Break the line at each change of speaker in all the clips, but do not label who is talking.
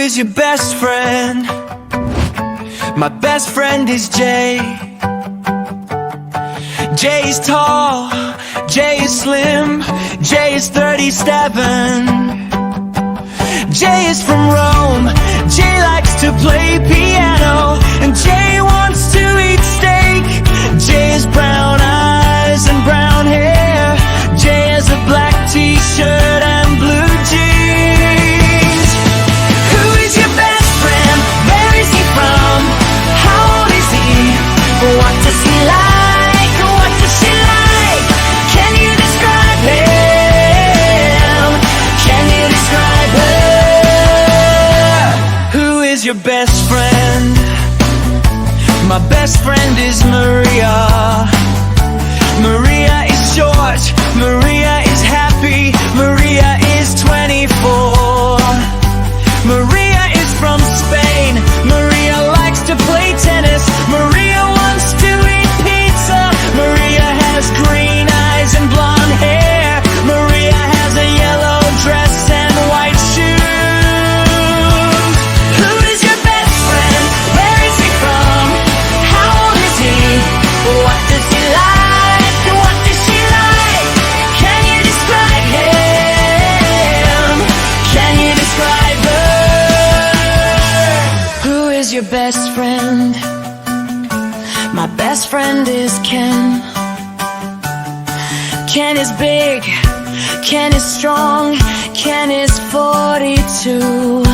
is your best friend? My best friend is Jay. Jay is tall, Jay is slim, Jay is 37. Jay is from Rome, Jay likes to play piano, and Jay wants to eat steak. Jay has brown eyes and brown hair. Jay has a black t-shirt and blue jeans. Who is your best friend? Where is he from? How old is he? What does he like? What does she like? Can you describe him? Can you describe her? Who is your best friend? My best friend is Maria. Maria is short, Maria is happy, Maria is 24. Maria is from Spain, Maria likes to play tennis, Maria wants to eat pizza. Maria has green eyes and blonde hair. Maria has a yellow dress and white shoes. Who is your best friend? Where is he from? How old is he? What does he like? What does she like? Can you describe him? Can you describe her? Who is your best friend? My best friend is Ken. Ken is big, Ken is strong, Ken is 42.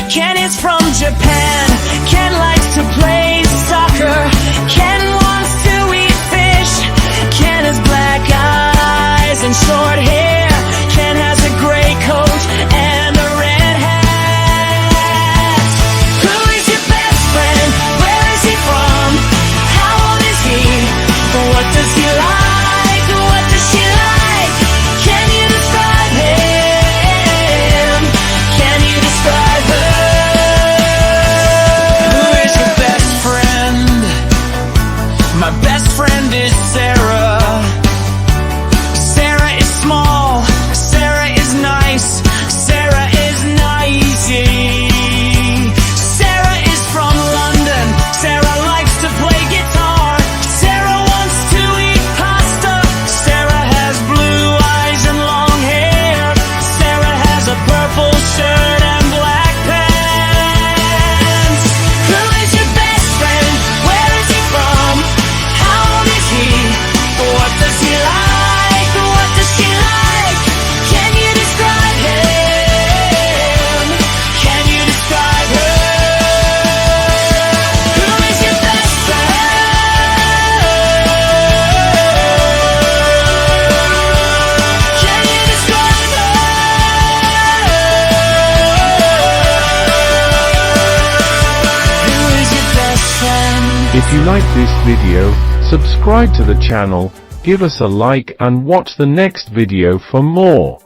Ken is from Japan, Ken likes to play soccer, Ken wants to eat fish. Ken has black eyes and short hair. Ken has a gray coat and a red hat. Who is your best friend? Where is he from? How old is he? What does he like? What does she like? Can you describe him? Can you describe her? Who is your best friend? My best friend is Sarah. Sarah is small, Sarah is nice, Sarah is nicey. Sarah is from London, Sarah likes to play guitar, Sarah wants to eat pasta. Sarah has blue eyes and long hair. Sarah has a purple shirt and black pants. Who is your best friend? Where is he from? How old is he? What does he like? What does she like? Can you describe him? Can you describe her? Who is your best friend? Can you describe her? Who is your best friend?
If you like this video, subscribe to the channel, give us a like and watch the next video for more.